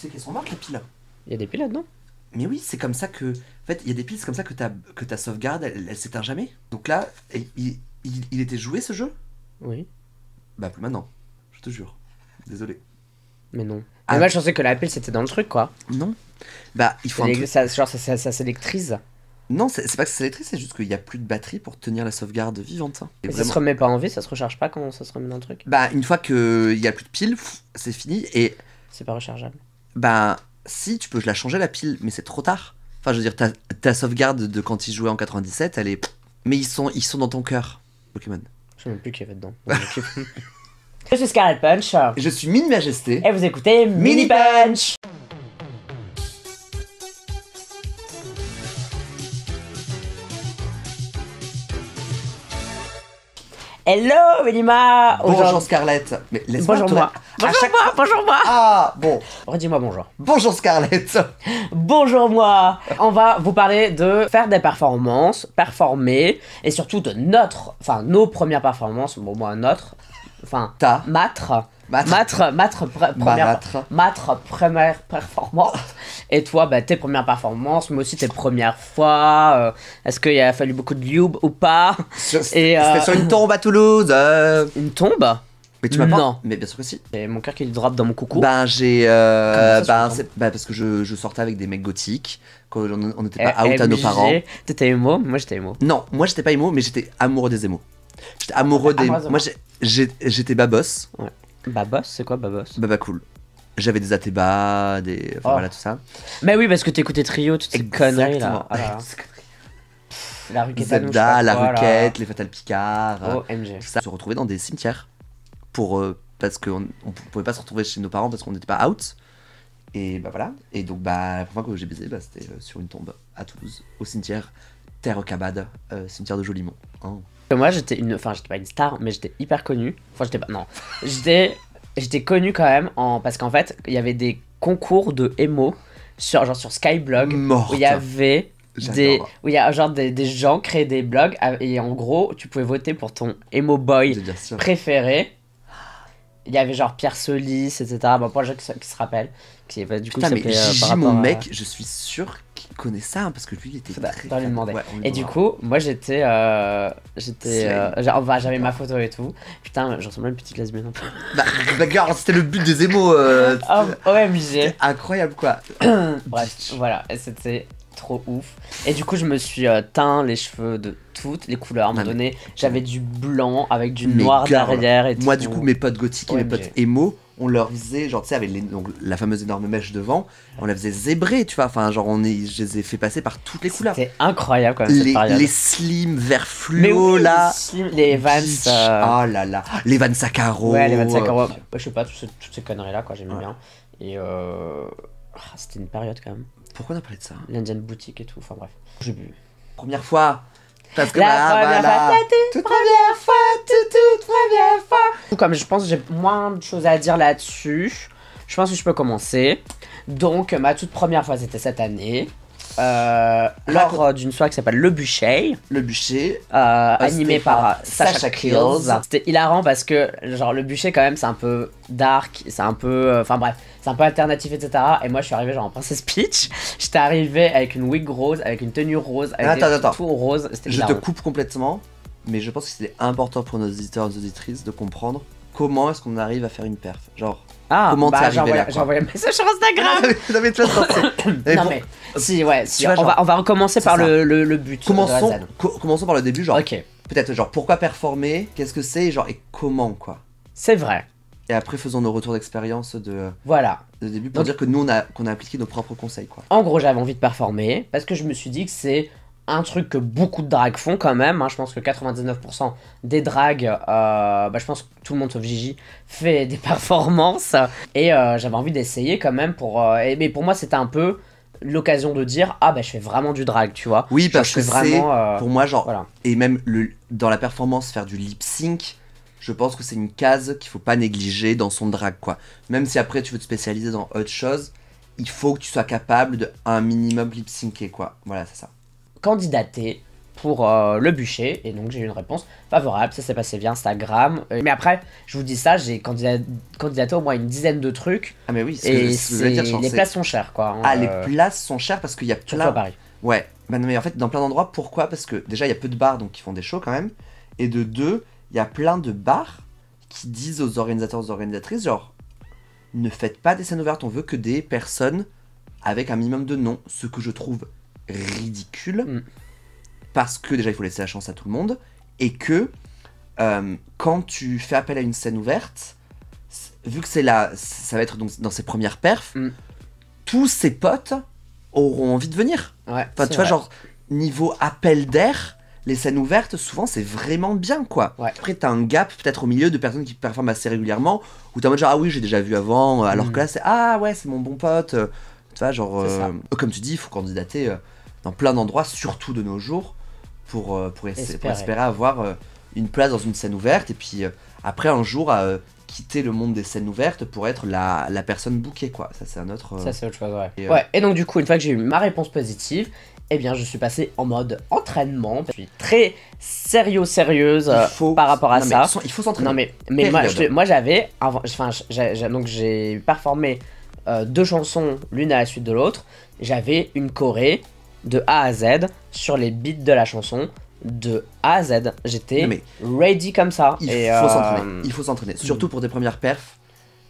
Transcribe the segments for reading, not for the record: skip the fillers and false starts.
Tu sais qu'elles sont mortes les piles. Il y a des piles là-dedans? Mais oui, c'est comme ça que... En fait, il y a des piles, c'est comme ça que ta sauvegarde, elle s'éteint jamais. Donc là, il était joué ce jeu? Oui. Bah plus maintenant, je te jure. Désolé. Mais non. Ah. Mais moi je pensais que la pile c'était dans le truc quoi. Non. Bah il faut un truc... Genre ça s'électrise. Non, c'est pas que c'est électrique, c'est juste qu'il y a plus de batterie pour tenir la sauvegarde vivante. Et vraiment... ça se remet pas en vie, ça se recharge pas quand ça se remet dans le truc? Bah une fois qu'il y a plus de piles, c'est fini et... C'est pas rechargeable. Bah si, tu peux la changer la pile, mais c'est trop tard. Enfin je veux dire, ta sauvegarde de quand ils jouaient en 97, elle est... Mais ils sont dans ton cœur, Pokémon. Je sais même plus qui y avait dedans. Je suis Scarlet Punch. Je suis Mini Majesté. Et vous écoutez Mini Punch. Hello Mélima. Bonjour Scarlett. Mais laisse-moi Bonjour moi. Bonjour moi. Ah bon. Redis-moi bonjour. Bonjour Scarlett. Bonjour moi. On va vous parler de faire des performances, performer, et surtout de nos premières performances. Bon moi matre première performance. Et toi, bah, tes premières performances, mais aussi tes premières fois. Est-ce qu'il a fallu beaucoup de lube ou pas? C'était sur une tombe à Toulouse. Une tombe? Mais tu m'as pas... Non. Mais bien sûr que si. Et mon cœur qui drop dans mon coucou. Ben j'ai... c'est parce que je sortais avec des mecs gothiques. Quand on n'était pas out à nos parents. T'étais émo? Moi j'étais émo. Non, moi j'étais pas émo, mais j'étais amoureux des émos. J'étais amoureux des... Moi j'étais babos. Ouais. Babos, c'est quoi babos? Baba cool. J'avais des Ateba, des... Enfin voilà tout ça. Mais oui, parce que t'écoutais Trio, toutes ces conneries là. Ah, là. La Ruquette, Zelda, la Ruquette, les Fatal Picard. OMG. Tout ça se retrouvait dans des cimetières. Parce qu'on pouvait pas se retrouver chez nos parents parce qu'on n'était pas out. Et bah voilà. Et donc bah la première fois que j'ai baisé, c'était sur une tombe à Toulouse, au cimetière Terre Cabade, cimetière de Jolimont. Oh. Moi j'étais j'étais pas une star, mais j'étais hyper connue. Enfin j'étais pas, non. J'étais connue quand même parce qu'en fait il y avait des concours de emo sur Skyblog. Morte. Où il y avait J'adore. où il y a des gens créaient des blogs et en gros tu pouvais voter pour ton emo boy préféré. Il y avait genre Pierre Solis, etc. Bon, pour les gens qui se rappellent. Du coup, putain, mais Gigi, mon mec, à... je suis sûr qu'il connaît ça, hein, parce que lui, il était très... Dans lui demander. Ouais, et du coup, moi, j'avais ma photo et tout. Putain, je ressemblais à une petite lesbienne un peu. Bah gars, c'était le but des émos. OMG. Incroyable, quoi. Bref, voilà, et c'était trop ouf. Et du coup, je me suis teint les cheveux de toutes les couleurs. À un moment donné, j'avais du blanc avec du noir derrière et tout. Moi, du coup, mes potes gothiques et mes potes émo, on leur faisait, genre, tu sais, avec donc, la fameuse énorme mèche devant, on la faisait zébrer, tu vois. Enfin, genre, je les ai fait passer par toutes les couleurs. C'était incroyable, quand même, cette période. Les slim vert fluo, là. Les Vans. Oh là là. Les Vans Sacaro. Ouais, les Vans Sacaro. Je sais pas, toutes ces conneries-là, quoi, j'aimais bien. Et c'était une période, quand même. Pourquoi on a parlé de ça? L'Indian Boutique et tout, enfin bref. J'ai bu. Première fois. Parce que toute première fois. Comme je pense que j'ai moins de choses à dire là-dessus, je pense que je peux commencer. Donc, ma toute première fois, c'était cette année. Lors d'une soirée qui s'appelle Le Bûcher. Le Bûcher. Animé par Sasha Kills. C'était hilarant parce que, genre, Le Bûcher, quand même, c'est un peu dark, c'est un peu. Enfin, bref, c'est un peu alternatif, etc. Et moi, je suis arrivé, genre, en Princess Peach. J'étais arrivé avec une wig rose, avec une tenue rose, avec attends. tout rose. C'était Je te coupe complètement, mais je pense que c'était important pour nos auditeurs et nos auditrices de comprendre comment est-ce qu'on arrive à faire une perf. Genre. Comment t'es arrivé là, j'ai envoyé un message sur Instagram. Non mais toi, si, on va recommencer par le but. Commençons par le début, genre. Ok. Peut-être genre pourquoi performer, qu'est-ce que c'est, genre et comment quoi. C'est vrai. Et après faisons nos retours d'expérience de début pour dire que nous qu'on a appliqué nos propres conseils quoi. En gros, j'avais envie de performer parce que je me suis dit que c'est un truc que beaucoup de drags font quand même, hein. Je pense que 99% des drags, je pense que tout le monde sauf Gigi fait des performances. Et j'avais envie d'essayer quand même mais pour moi c'était un peu l'occasion de dire je fais vraiment du drag, tu vois. Oui, parce que vraiment, pour moi genre, voilà. Et même dans la performance faire du lip sync, je pense que c'est une case qu'il faut pas négliger dans son drag quoi. Même si après tu veux te spécialiser dans autre chose, il faut que tu sois capable de un minimum lip syncer quoi. Voilà, c'est ça. Candidater pour le bûcher, et donc j'ai eu une réponse favorable, ça s'est passé via Instagram. Mais après, je vous dis ça, j'ai candidaté au moins une dizaine de trucs, Ah mais oui, et ce que je voulais dire, genre, les c'est- places sont chères, quoi. Hein, Ah, les places sont chères parce qu'il y a surtout plein... à Paris. Ouais, bah non, mais en fait, dans plein d'endroits, pourquoi? Parce que déjà, il y a peu de bars, donc qui font des shows quand même. Et de deux, il y a plein de bars qui disent aux organisateurs, aux organisatrices, genre, ne faites pas des scènes ouvertes, on veut que des personnes avec un minimum de noms. Ce que je trouve ridicule, Mm. parce que déjà, il faut laisser la chance à tout le monde. Et que, quand tu fais appel à une scène ouverte, vu que c'est là, ça va être donc dans ses premières perfs, Mm. tous ses potes auront envie de venir. Ouais, Enfin, c'est tu vois, vrai. genre, niveau appel d'air, les scènes ouvertes, souvent, c'est vraiment bien, quoi. Ouais. Après, t'as un gap, peut-être au milieu, de personnes qui performent assez régulièrement, où t'es en mode genre, ah oui, j'ai déjà vu avant, alors Mm. que là, c'est, ah ouais, c'est mon bon pote. Tu vois, genre, C'est ça. comme tu dis, il faut candidater dans plein d'endroits, surtout de nos jours, pour Espérer. espérer avoir une place dans une scène ouverte, et puis après, un jour, quitter le monde des scènes ouvertes pour être la personne bookée, quoi. Ça, c'est un autre... Ça, c'est autre chose, ouais. Et, Ouais, et donc, du coup, une fois que j'ai eu ma réponse positive, eh bien, je suis passé en mode entraînement. Je suis très sérieuse il faut... par rapport à non, mais ça. il faut s'entraîner. Non, mais moi, Période. moi j'avais. Enfin, donc, j'ai performé 2 chansons l'une à la suite de l'autre. J'avais une choré de A à Z sur les beats de la chanson. De A à Z. J'étais Non, mais ready comme ça. il Et, faut s'entraîner. Il faut s'entraîner. Surtout pour tes premières perfs.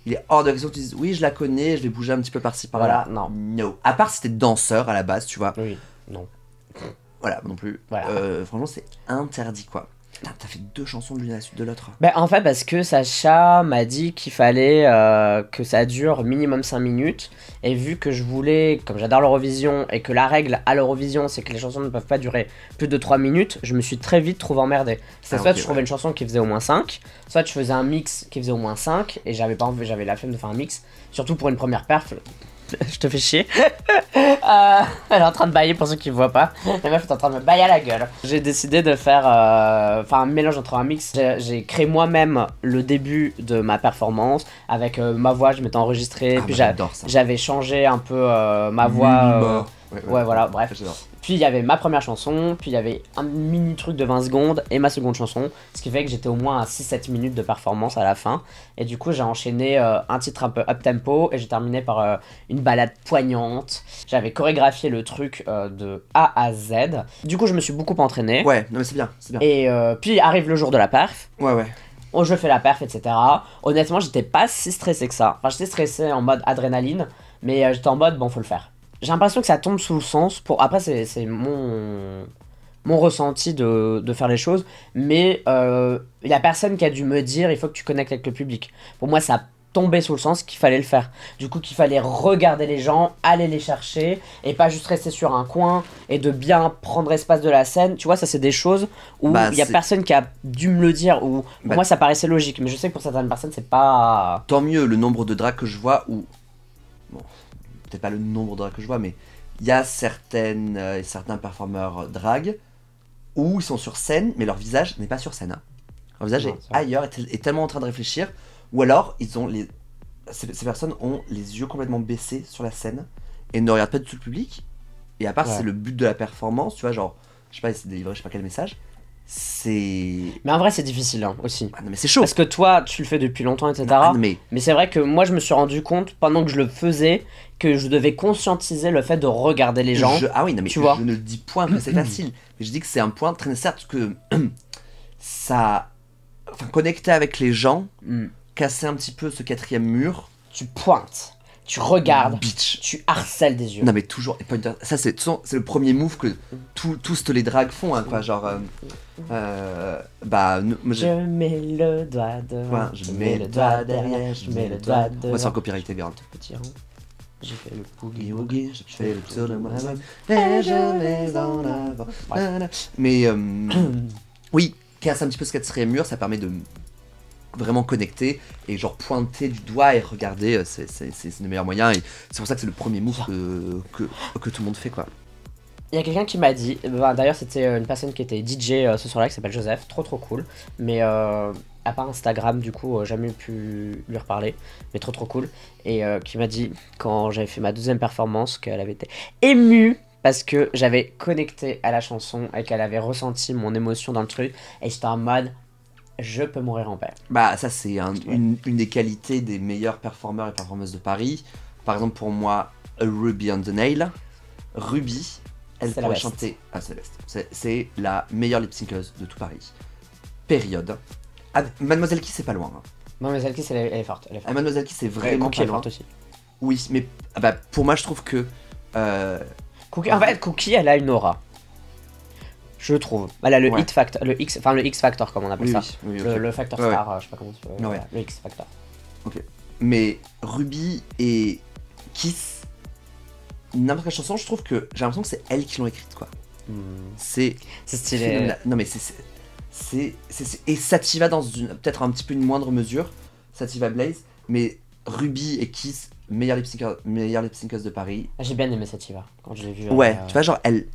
Il est hors de question que tu dises oui, je la connais, je vais bouger un petit peu par-ci par-là. Voilà, non. No. À part si t'es danseur à la base, tu vois. Oui, non. Voilà, non plus. Voilà. Franchement, c'est interdit, quoi. Putain, t'as fait 2 chansons l'une à la suite de l'autre. Ben, en fait, parce que Sacha m'a dit qu'il fallait que ça dure minimum 5 minutes. Et vu que je voulais, comme j'adore l'Eurovision, et que la règle à l'Eurovision, c'est que les chansons ne peuvent pas durer plus de 3 minutes, je me suis très vite trouvé emmerdé. C'est Ah, soit ok, tu trouvais ouais. une chanson qui faisait au moins 5, soit tu faisais un mix qui faisait au moins 5, et j'avais pas envie, j'avais la flemme de faire un mix. Surtout pour une première perf. Je te fais chier. Elle est en train de bailler pour ceux qui voient pas. La meuf est en train de me bailler à la gueule. J'ai décidé de faire un mélange entre un mix. J'ai créé moi-même le début de ma performance avec ma voix. Je m'étais enregistré. Ah, Puis bah, j'adore ça. j'avais changé un peu ma voix. Ouais, voilà, bref. J'adore. Puis il y avait ma première chanson, puis il y avait un mini truc de 20 secondes et ma seconde chanson, ce qui fait que j'étais au moins à 6-7 minutes de performance à la fin. Et du coup, j'ai enchaîné un titre un peu up-tempo et j'ai terminé par une balade poignante. J'avais chorégraphié le truc de A à Z. Du coup, je me suis beaucoup entraîné. Ouais, non mais c'est bien, c'est bien. Et puis arrive le jour de la perf. Ouais, ouais. Oh, je fais la perf, etc. Honnêtement, j'étais pas si stressé que ça. Enfin, j'étais stressé en mode adrénaline, mais j'étais en mode, bon, faut le faire. J'ai l'impression que ça tombe sous le sens. Après, c'est mon ressenti de faire les choses. Mais il y a personne qui a dû me dire, il faut que tu connectes avec le public. Pour moi, ça a tombé sous le sens qu'il fallait le faire. Du coup, qu'il fallait regarder les gens, aller les chercher, et pas juste rester sur un coin, et de bien prendre espace de la scène. Tu vois, ça, c'est des choses où Bah, il y a c'est- personne qui a dû me le dire, ou pour Bah, moi, ça paraissait logique. Mais je sais que pour certaines personnes, c'est pas... Tant mieux le nombre de drags que je vois où. Bon, peut-être pas le nombre de drags que je vois, mais il y a certains performeurs drag où ils sont sur scène, mais leur visage n'est pas sur scène. Hein. Leur visage Non, est c'est vrai. ailleurs, est tellement en train de réfléchir, ou alors ils ont ces personnes ont les yeux complètement baissés sur la scène et ne regardent pas du tout le public. Et à part si Ouais. c'est le but de la performance, tu vois, genre, je sais pas, essayer de délivrer je sais pas quel message, c'est. Mais en vrai, c'est difficile hein, aussi. Ah non, mais c'est chaud! Parce que toi, tu le fais depuis longtemps, etc. Ah, non, mais Mais c'est vrai que moi, je me suis rendu compte, pendant que je le faisais, que je devais conscientiser le fait de regarder les gens. Ah oui, non, mais tu vois. je ne dis point que c'est facile, mais je dis que c'est un point très certes que ça. Enfin, connecter avec les gens, Hmm. casser un petit peu ce 4e mur. Tu pointes, tu regardes, Bitch! tu harcèles des yeux. Non, mais toujours. Et pointer, ça, c'est de toute façon, c'est le premier move que tous les drags font, hein, quoi. Genre. Moi, Je mets le doigt devant, Ouais, je mets le doigt derrière, je mets le doigt devant. Moi, c'est un copyrighté, bien. Petit rond, j'ai fait le boogie Boogie, woogie, je fais le tour de moi-même, et je vais en avant. Nanana. Mais oui, casser un petit peu ce 4e mur, ça permet de vraiment connecter et genre pointer du doigt et regarder, c'est le meilleur moyen. Et c'est pour ça que c'est le premier move que tout le monde fait, quoi. Il y a quelqu'un qui m'a dit, d'ailleurs c'était une personne qui était DJ ce soir-là qui s'appelle Joseph, trop cool, mais à part Instagram du coup jamais pu lui reparler, mais trop cool, et qui m'a dit quand j'avais fait ma 2e performance qu'elle avait été émue parce que j'avais connecté à la chanson et qu'elle avait ressenti mon émotion dans le truc et j'étais en mode je peux mourir en paix. Bah ça c'est une des qualités des meilleurs performeurs et performeuses de Paris. Par exemple pour moi, Ruby on the Nail. Ruby, elle pourrait chanter... Ah c'est la best. C'est la meilleure lip-synceuse de tout Paris. Période. Ah, Mademoiselle Kiss c'est pas loin. Hein. Mademoiselle Kiss elle est forte. Ah, Mademoiselle Kiss c'est vraiment Cookie pas est loin. forte aussi. Oui, mais bah, pour moi je trouve que... Cookie, en fait Cookie elle a une aura. Je trouve. Elle a le Ouais. hit factor, le X factor comme on appelle ça. Oui, Le factor star, je sais pas comment tu veux. Ouais. Le X factor. Ok. Mais Ruby et Kiss, n'importe quelle chanson, je trouve que j'ai l'impression que c'est elles qui l'ont écrite quoi. C'est stylé. phénoménal. Non mais et Sativa dans peut-être un petit peu une moindre mesure, Sativa Blaze, mais Ruby et Kiss, meilleure lip-synceuse de Paris. J'ai bien aimé Sativa quand je l'ai vu. Ouais, tu vois genre elle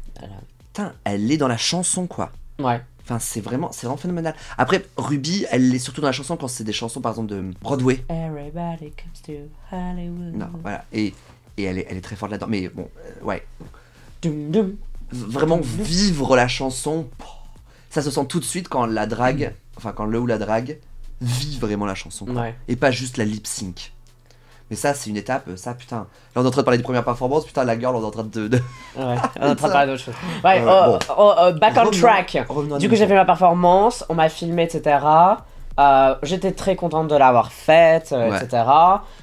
elle est dans la chanson quoi. Ouais. Enfin, c'est vraiment phénoménal. Après, Ruby, elle est surtout dans la chanson quand c'est des chansons, par exemple, de Broadway. Everybody comes to Hollywood. Non, voilà. Et elle est très forte là-dedans. Mais bon, ouais. Dum, dum. Vraiment vivre la chanson, ça se sent tout de suite quand la drague, enfin, quand le ou la drague vit vraiment la chanson. Quoi. Ouais. Et pas juste la lip sync. Mais ça, c'est une étape, ça, putain. Là, on est en train de parler des premières performances, putain, la girl, on est en train de... Ouais, on est en train de parler d'autre chose. Ouais, bon. back on track. Du coup, j'ai fait ma performance, on m'a filmé, etc. J'étais très contente de l'avoir faite, etc.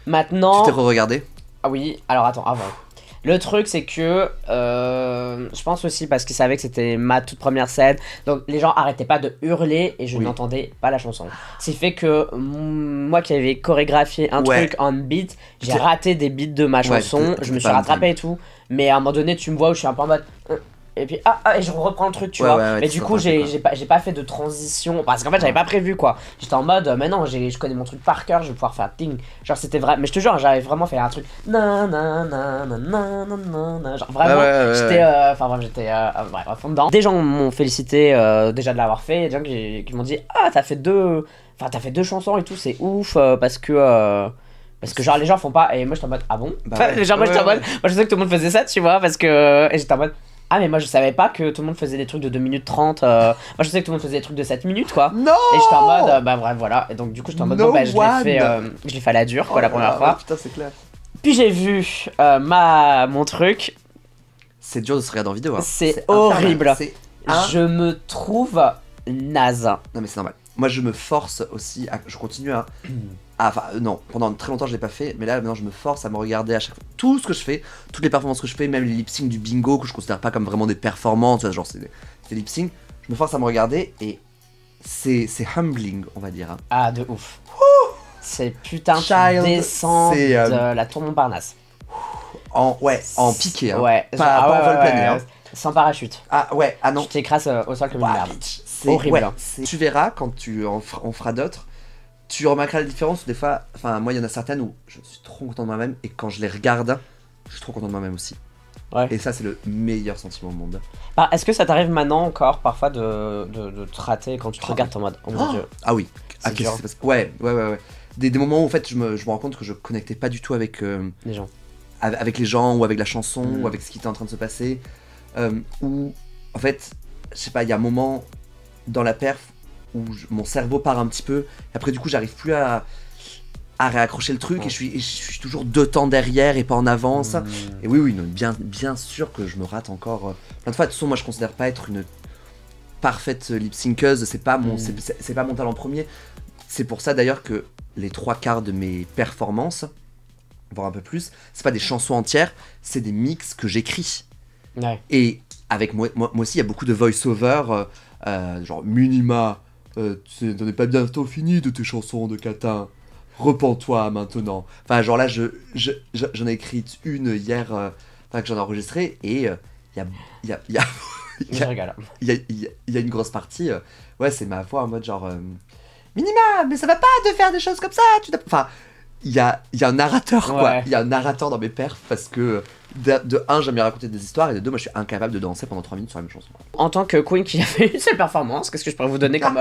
Maintenant... Tu t'es re-regardé ? Ah oui, alors attends, avant. Le truc, c'est que je pense aussi parce qu'ils savaient que c'était ma toute première scène, donc les gens arrêtaient pas de hurler et je n'entendais pas la chanson. Ce qui fait que moi qui avais chorégraphié un truc en beat, j'ai raté des beats de ma chanson, je me suis rattrapé et tout, mais à un moment donné, tu me vois où je suis un peu en mode... Et puis et je reprends le truc tu vois mais du coup j'ai pas fait de transition parce qu'en fait j'avais pas prévu quoi, j'étais en mode mais non je connais mon truc par cœur, je vais pouvoir faire ting, genre c'était vrai, mais je te jure j'avais vraiment fait un truc na na na na na na na genre vraiment j'étais enfin bref j'étais bref à fond dedans. Des gens m'ont félicité déjà de l'avoir fait, des gens qui m'ont dit ah t'as fait deux chansons et tout, c'est ouf parce que genre les gens font pas, et moi j'étais en mode ah bon genre moi j'étais en mode moi je sais que tout le monde faisait ça tu vois parce que et j'étais en mode ah mais moi je savais pas que tout le monde faisait des trucs de 2 minutes 30, moi je sais que tout le monde faisait des trucs de 7 minutes quoi. Non. Et j'étais en mode bah bref voilà, et donc du coup j'étais en mode bon bah je l'ai fait à la dure quoi la première fois. Putain c'est clair. Puis j'ai vu mon truc. C'est dur de se regarder en vidéo hein. C'est horrible. Je me trouve naze. Non mais c'est normal. Moi je me force aussi je continue à enfin non, pendant très longtemps je l'ai pas fait, mais là maintenant je me force à me regarder à chaque fois tout ce que je fais, toutes les performances que je fais, même les lip sync du bingo que je considère pas comme vraiment des performances, genre c'est des lip sync, je me force à me regarder et c'est humbling on va dire. Hein. Ah de ouf. C'est putain de descendre de la tour Montparnasse. En piqué hein. Ouais. Pas en vol plané hein. Sans parachute. Ah ouais, ah non. Tu t'écrases au sol comme une merde. C'est horrible. Tu verras quand on fera d'autres. Tu remarqueras la différence, des fois, enfin moi il y en a certaines où je suis trop content de moi-même et quand je les regarde, je suis trop content de moi-même aussi. Ouais. Et ça c'est le meilleur sentiment au monde. Bah, est-ce que ça t'arrive maintenant encore parfois de te rater quand tu te regardes en mode oh mon dieu. Ah oui. Qu'est-ce qui s'est passé ? Ouais. Des moments où en fait je me rends compte que je connectais pas du tout avec les gens. Avec les gens ou avec la chanson ou avec ce qui était en train de se passer. Ou en fait, je sais pas, il y a un moment dans la perf où mon cerveau part un petit peu, et après du coup j'arrive plus à réaccrocher le truc et je suis toujours 2 temps derrière et pas en avance. Et oui, non, bien sûr que je me rate encore plein de fois. De toute façon, moi je considère pas être une parfaite lip-synceuse, c'est pas mon c'est pas mon talent premier. C'est pour ça d'ailleurs que les 3/4 de mes performances, voire un peu plus, c'est pas des chansons entières, c'est des mix que j'écris. Ouais. Et avec moi aussi, il y a beaucoup de voice-over, genre minima. T'en es pas bientôt fini de tes chansons de Catin. Repens-toi maintenant. Enfin, genre là, j'en ai écrit une hier, que j'en ai enregistré, et il y a une grosse partie. Ouais, c'est ma voix en mode genre minima, mais ça va pas de faire des choses comme ça. Enfin, il y a un narrateur quoi. Il y a un narrateur dans mes perfs parce que de un j'aime bien raconter des histoires et de deux moi je suis incapable de danser pendant 3 minutes sur la même chanson. En tant que queen qui a fait une seule performance, qu'est-ce que je pourrais vous donner comme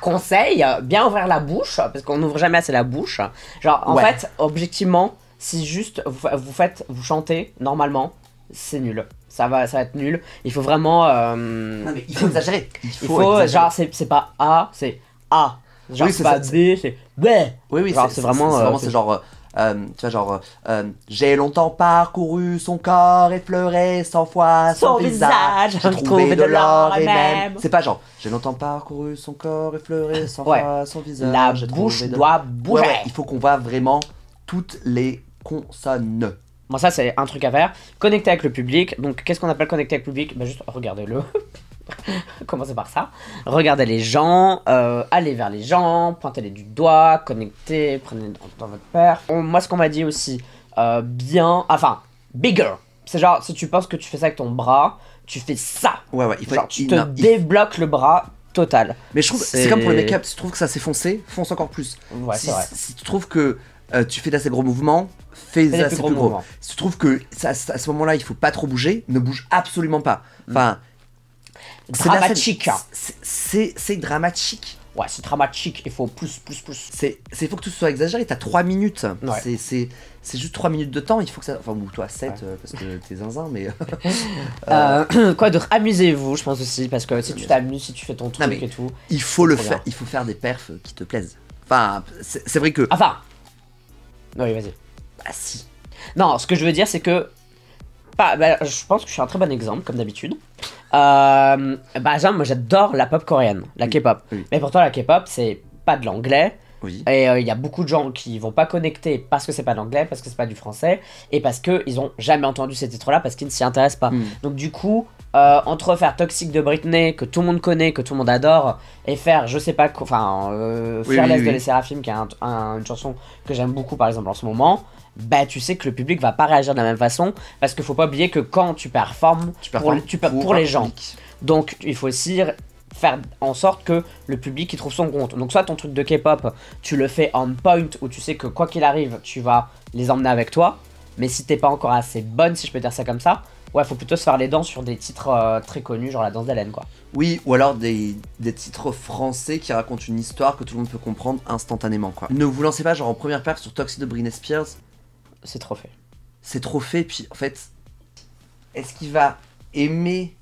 conseil ? Bien ouvrir la bouche parce qu'on n'ouvre jamais assez la bouche. Genre en fait objectivement si juste vous chantez normalement c'est nul. ça va être nul. Il faut vraiment. Non, mais il faut exagérer. Il faut exagérer. genre, c'est pas A, c'est A. Genre, Oui, c'est pas B, c'est B. Oui, Genre, c'est vraiment. c'est genre. Tu vois, genre. J'ai longtemps parcouru son corps, effleuré 100 fois son visage. J'ai trouvé de l'or et même. C'est pas genre. J'ai longtemps parcouru son corps, effleuré 100 fois son visage. La j'ai bouche trouvé de- doit bouger. Il faut qu'on voit vraiment toutes les consonnes. Bon, ça, c'est un truc à faire. Connecter avec le public. Donc, qu'est-ce qu'on appelle connecter avec le public? Bah, juste regardez-le. Commencez par ça. Regardez les gens, allez vers les gens, pointez-les du doigt, connectez, prenez dans votre perf. Moi, ce qu'on m'a dit aussi, bigger. C'est genre, si tu penses que tu fais ça avec ton bras, tu fais ça. Ouais, il faut genre, tu te débloques le bras total. Mais je trouve, c'est comme pour le make-up, si tu trouves que ça s'est foncé, fonce encore plus. Ouais, c'est vrai. Si tu trouves que tu fais d'assez gros mouvements, fais d'assez plus gros. Si tu trouves que à ce moment-là, il faut pas trop bouger, ne bouge absolument pas. Enfin. Dramatique. C'est dramatique. Ouais, c'est dramatique, il faut plus. Il faut que tout soit exagéré, t'as 3 minutes. Ouais. C'est juste 3 minutes de temps, il faut que ça. Enfin, ou toi 7, parce que t'es zinzin, mais. Quoi d'autre? Amusez-vous, je pense aussi, parce que si tu t'amuses, si tu fais ton truc et tout. Il faut le faire, il faut faire des perfs qui te plaisent. Enfin, c'est vrai que. Enfin. Oui, vas-y. Bah, si. Non, ce que je veux dire, c'est que. Je pense que je suis un très bon exemple, comme d'habitude. Genre, moi j'adore la pop coréenne, la K-pop. Oui. Mais pourtant, la K-pop, c'est pas de l'anglais. Oui. Et il y a beaucoup de gens qui vont pas connecter parce que c'est pas de l'anglais, parce que c'est pas du français, et parce qu'ils ont jamais entendu ces titres-là, parce qu'ils ne s'y intéressent pas. Donc, du coup, entre faire Toxic de Britney, que tout le monde connaît, que tout le monde adore, et faire, je sais pas quoi, Fearless de Les Seraphim, qui est une chanson que j'aime beaucoup par exemple en ce moment. Bah, tu sais que le public va pas réagir de la même façon, parce qu'il faut pas oublier que quand tu performes, pour les gens. Donc il faut aussi faire en sorte que le public il trouve son compte. Donc soit ton truc de K-pop, tu le fais on point, où tu sais que quoi qu'il arrive, tu vas les emmener avec toi. Mais si t'es pas encore assez bonne, si je peux dire ça comme ça, ouais, faut plutôt se faire les dents sur des titres très connus, genre la danse d'Hélène, quoi. Oui, ou alors des titres français qui racontent une histoire que tout le monde peut comprendre instantanément, quoi. Ne vous lancez pas genre en première perf sur Toxic de Britney Spears. C'est trop fait. C'est trop fait, puis en fait, est-ce qu'il va aimer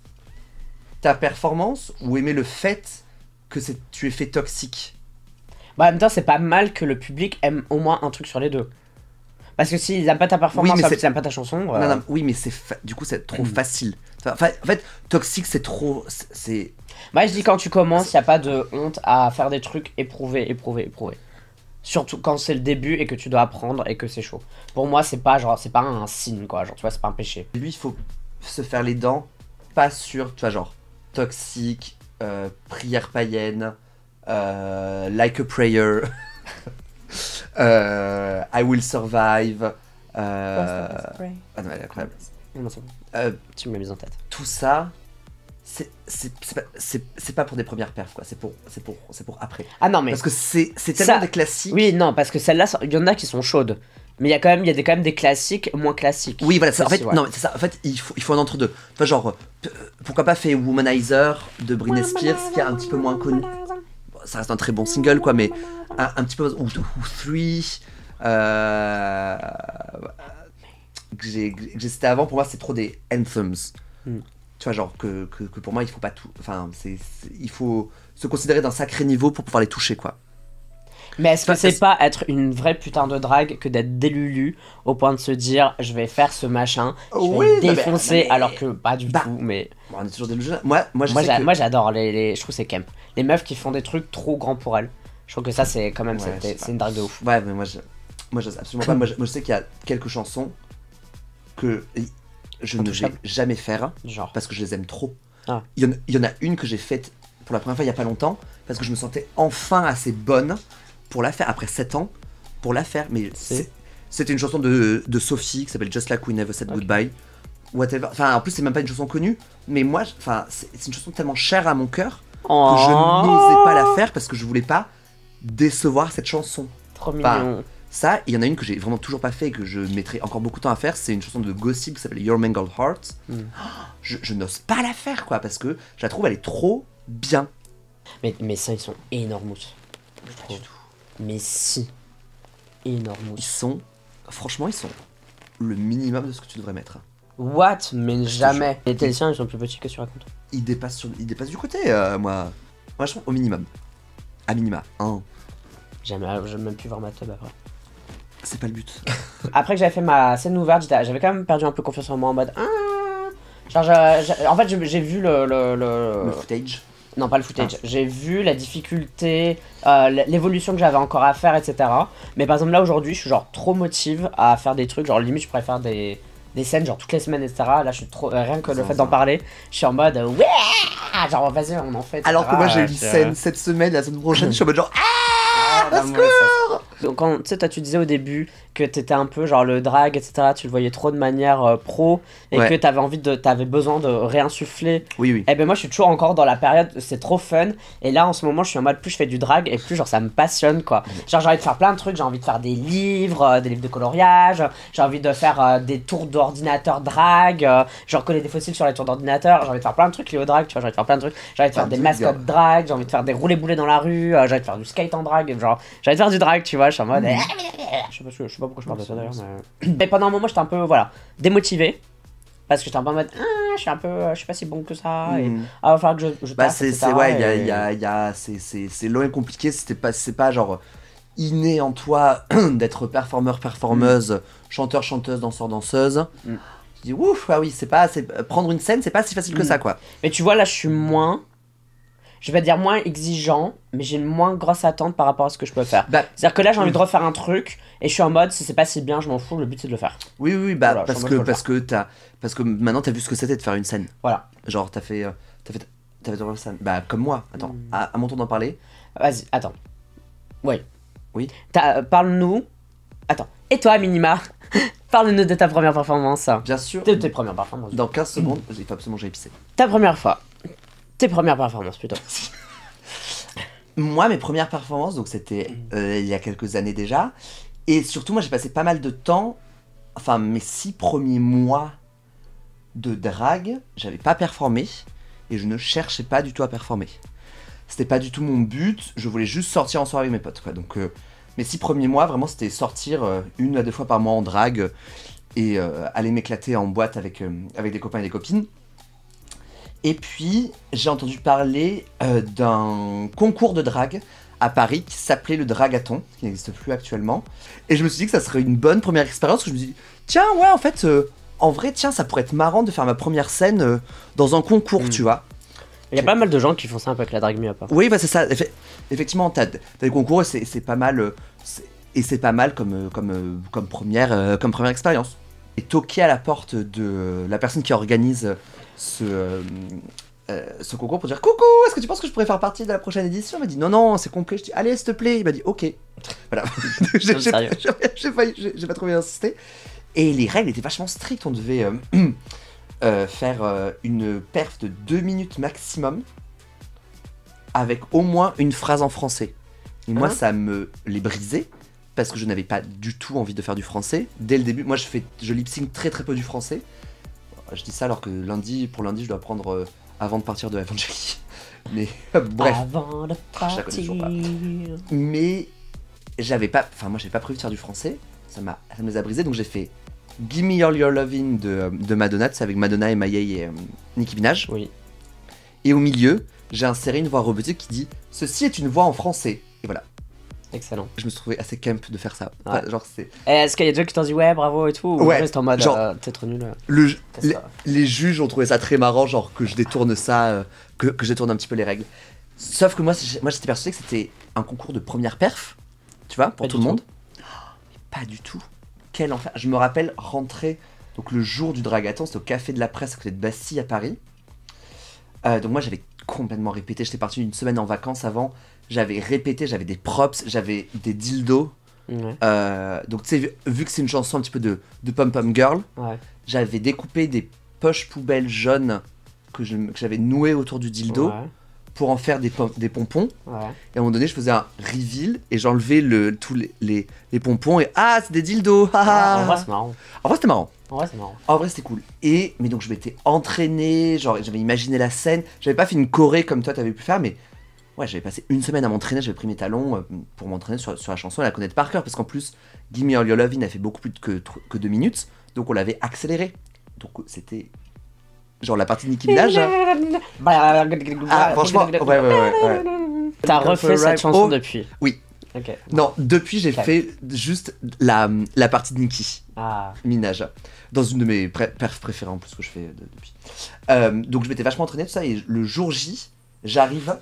ta performance ou aimer le fait que tu aies fait toxique? Bah, en même temps, c'est pas mal que le public aime au moins un truc sur les deux. Parce que s'ils aiment pas ta performance, oui, s'ils aiment pas ta chanson. Non, oui, mais du coup, c'est trop facile. Enfin, en fait, toxique, c'est trop. Moi, je dis quand tu commences, y a pas de honte à faire des trucs éprouver. Surtout quand c'est le début et que tu dois apprendre et que c'est chaud. Pour moi, c'est pas un signe, quoi. Genre, tu vois, c'est pas un péché. Lui, il faut se faire les dents, pas sur, tu vois, genre, toxique, prière païenne, like a prayer, I will survive. Ah non, elle est incroyable. Non, c'est bon. Tu m'as mis en tête. Tout ça, c'est pas pour des premières perfs, quoi. C'est pour après. Ah non, mais. Parce que c'est tellement des classiques. Oui, non, parce que celle-là, il y en a qui sont chaudes. Mais il y a quand même des classiques moins classiques. Oui, voilà, en fait, ouais. Non, c'est ça. En fait, il faut un entre-deux. Tu vois, genre, pourquoi pas fait Womanizer de Britney Spears, qui est un petit peu moins connu. Bon, ça reste un très bon single, quoi, mais un petit peu. Ou Three. Que j'ai cité avant, pour moi, c'est trop des anthems. Tu vois, genre, que pour moi, il faut pas tout. Enfin, il faut se considérer d'un sacré niveau pour pouvoir les toucher, quoi. Mais est-ce que c'est pas être une vraie putain de drague que d'être délulu au point de se dire je vais faire ce machin, je vais défoncer, alors que pas du tout, mais. Bon, on est toujours délulu. Moi j'adore je trouve c'est camp. Les meufs qui font des trucs trop grands pour elles. Je trouve que ça, c'est quand même, c'est une drague de ouf. Ouais, mais moi je sais absolument pas. Moi, je sais qu'il y a quelques chansons que je ne vais jamais faire, genre, parce que je les aime trop. Ah. Il y en a une que j'ai faite pour la première fois il y a pas longtemps, parce que je me sentais enfin assez bonne pour la faire, après 7 ans, pour la faire. Mais c'était une chanson de Sophie qui s'appelle Just Like We Never Said Goodbye. Whatever. Enfin, en plus, c'est même pas une chanson connue, mais moi, c'est une chanson tellement chère à mon cœur que je n'osais pas la faire parce que je voulais pas décevoir cette chanson. Trop mignon. Ça, il y en a une que j'ai vraiment toujours pas fait et que je mettrai encore beaucoup de temps à faire, c'est une chanson de Gossip qui s'appelle Your Mangled Heart. Je n'ose pas la faire, quoi, parce que je la trouve, elle est trop bien. Mais ça, ils sont énormes. Pas du tout. Mais si. Énormes. Franchement, ils sont le minimum de ce que tu devrais mettre. What? Mais te jamais. jure. Les Télésiens, ils sont plus petits que sur la compte. Il dépasse du côté, moi. Moi, je trouve au minimum. À minima. Hein. Jamais, j'aime même plus voir ma tub après. C'est pas le but. Après que j'avais fait ma scène ouverte, j'avais quand même perdu un peu confiance en moi en mode. Genre, en fait, j'ai vu Le footage. Non, pas le footage. J'ai vu la difficulté, l'évolution que j'avais encore à faire, etc. Mais par exemple, là aujourd'hui, je suis genre trop motive à faire des trucs. Genre, limite, je pourrais faire des scènes, genre toutes les semaines, etc. Là, je suis trop. Rien que le fait d'en parler, je suis en mode. Ouais! Genre, vas-y, on en fait. Etc. Alors que moi, j'ai une scène cette semaine, la semaine prochaine, je suis en mode genre. Donc quand tu sais, toi tu disais au début que t'étais un peu genre le drag, etc. Tu le voyais trop de manière pro et que t'avais besoin de réinsuffler. Oui. Et ben moi je suis toujours encore dans la période, c'est trop fun. Et là en ce moment je suis en mode plus je fais du drag et plus genre ça me passionne quoi. Genre j'ai envie de faire plein de trucs, j'ai envie de faire des livres de coloriage, j'ai envie de faire des tours d'ordinateur drag, genre coller des fossiles sur les tours d'ordinateur, j'ai envie de faire plein de trucs liés au drag, tu vois, j'ai envie de faire plein de trucs, j'ai envie de faire des mascottes drag, j'ai envie de faire des roulés-boulés dans la rue, j'ai envie de faire du skate en drag, genre j'ai envie de faire du drag, tu vois, je suis en mode je sais pas pourquoi je parle de ça d'ailleurs mais pendant un moment j'étais un peu voilà démotivé parce que j'étais un peu en mode je suis pas si bon que ça et va falloir que je Bah taffe, c'est etc. ouais, c'est long et compliqué, c'est pas genre inné en toi d'être performeuse, chanteuse, danseuse. Tu dis ouf, ah oui, prendre une scène, c'est pas si facile que ça quoi. Mais tu vois là je suis moins, je vais dire moins exigeant, mais j'ai une moins grosse attente par rapport à ce que je peux faire. C'est-à-dire que là, j'ai envie de refaire un truc, et je suis en mode, si c'est pas si bien, je m'en fous, le but c'est de le faire. Oui, bah, voilà, parce que maintenant t'as vu ce que c'était de faire une scène. Voilà. Genre, t'avais ton scène. Bah, comme moi, attends, à mon tour d'en parler. Vas-y, attends. Oui. Oui. Parle-nous. Attends. Et toi, Minima parle-nous de ta première performance. Bien sûr. De tes premières performances. Dans 15 secondes, il faut absolument que j'aille pisser. Ta première fois. Tes premières performances plutôt. Moi, mes premières performances, donc c'était il y a quelques années déjà. Et surtout, moi j'ai passé pas mal de temps, enfin mes 6 premiers mois de drague, j'avais pas performé et je ne cherchais pas du tout à performer. C'était pas du tout mon but, je voulais juste sortir en soirée avec mes potes quoi. Donc mes 6 premiers mois, vraiment c'était sortir 1 à 2 fois par mois en drague et aller m'éclater en boîte avec des copains et des copines. Et puis, j'ai entendu parler d'un concours de drague à Paris qui s'appelait le Dragathon, qui n'existe plus actuellement. Et je me suis dit que ça serait une bonne première expérience. Je me suis dit, tiens, ouais, en fait, en vrai, tiens, ça pourrait être marrant de faire ma première scène dans un concours, tu vois. Il y a pas mal de gens qui font ça un peu avec la drague me-up. Oui, bah c'est ça. Effectivement, t'as des concours et c'est pas mal. C'est pas mal comme première expérience. Et toquer à la porte de la personne qui organise ce concours pour dire coucou, est-ce que tu penses que je pourrais faire partie de la prochaine édition? Il m'a dit non, c'est complet. Je dis allez, s'il te plaît. Il m'a dit ok. Voilà. J'ai pas trop bien insisté. Et les règles étaient vachement strictes. On devait faire une perf de 2 minutes maximum avec au moins une phrase en français. Et moi, ça me les brisait parce que je n'avais pas du tout envie de faire du français. Dès le début, moi je lip-sync très très peu du français. Je dis ça alors que pour lundi, je dois apprendre avant de partir de Evangélie. Mais bref. Avant de partir. Je la connais toujours pas. Mais j'avais pas prévu de faire du français. Ça me les a brisés. Donc j'ai fait Gimme All Your Lovin' de Madonna. C'est avec Madonna, Mayei et Nicki Minaj. Oui. Et au milieu, j'ai inséré une voix robotique qui dit ceci est une voix en français. Et voilà. Excellent. Je me suis trouvé assez camp de faire ça. Ouais. Genre c'est. Est-ce qu'il y a des gens qui t'ont dit ouais bravo et tout ou ouais. Juste en mode genre, t'es trop nul. Les juges ont trouvé ça très marrant, genre que je détourne ça, que je détourne un petit peu les règles. Sauf que moi j'étais persuadé que c'était un concours de première perf, tu vois, pour tout le monde. Pas du tout. Quel enfer. Je me rappelle rentrer donc le jour du Dragathon, c'était au Café de la Presse à côté de Bastille à Paris. Donc moi j'avais complètement répété, j'étais parti une semaine en vacances avant, j'avais répété, j'avais des props, j'avais des dildos. Ouais. Donc tu sais, vu que c'est une chanson un petit peu de Pom Pom Girl, Ouais. j'avais découpé des poches poubelles jaunes que j'avais nouées autour du dildo Ouais. pour en faire des pompons. Ouais. Et à un moment donné, je faisais un reveal et j'enlevais tous les pompons et ah, c'est des dildos. En vrai, c'est marrant. En vrai, c'était marrant. En vrai, c'est marrant. En vrai, c'était cool. Mais donc, je m'étais entraîné, genre, j'avais imaginé la scène. J'avais pas fait une choré comme toi, t'avais pu faire, mais ouais, j'avais passé une semaine à m'entraîner. J'avais pris mes talons pour m'entraîner sur la chanson et la connaître par cœur. Parce qu'en plus, Gimme All Your Lovin' a fait beaucoup plus que 2 minutes. Donc, on l'avait accéléré. Donc c'était genre la partie de Nicki Minaj. Ah, franchement, ouais. T'as refait cette chanson depuis? Oui. Ok. Non, depuis j'ai fait juste la partie de Nicki Minaj. Dans une de mes perfs préférées en plus que je fais depuis. Donc je m'étais vachement entraîné tout ça et le jour J, j'arrive.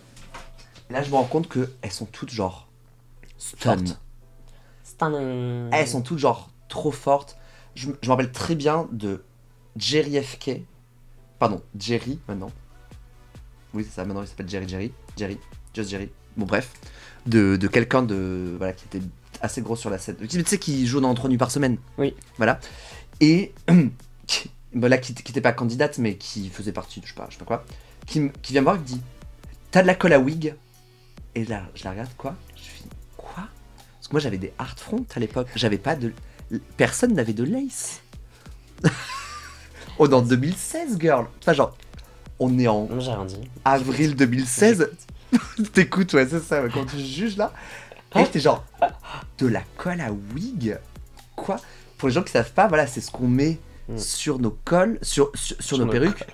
Là je me rends compte qu'elles sont toutes genre stun. Elles sont toutes genre trop fortes. Je me rappelle très bien de Jerry FK. Pardon, Jerry maintenant. Oui c'est ça, maintenant il s'appelle Jerry. Just Jerry. Bon bref. De quelqu'un voilà, qui était assez gros sur la scène. Tu sais qui joue dans 3 nuits par semaine. Oui. Voilà. Et là qui était pas candidate mais qui faisait partie de je sais pas quoi. Qui vient me voir et me dit t'as de la colle à wig? Et là je la regarde quoi? Je fais quoi? Parce que moi j'avais des hard front à l'époque. J'avais pas de. Personne n'avait de lace. Oh dans 2016 girl. Enfin genre on est en j'ai rien dit. Avril 2016. T'écoutes, ouais, c'est ça, ouais, quand tu juges là. Et j'étais genre, de la colle à wig? Quoi? Pour les gens qui savent pas, voilà, c'est ce qu'on met sur nos colles, sur nos perruques,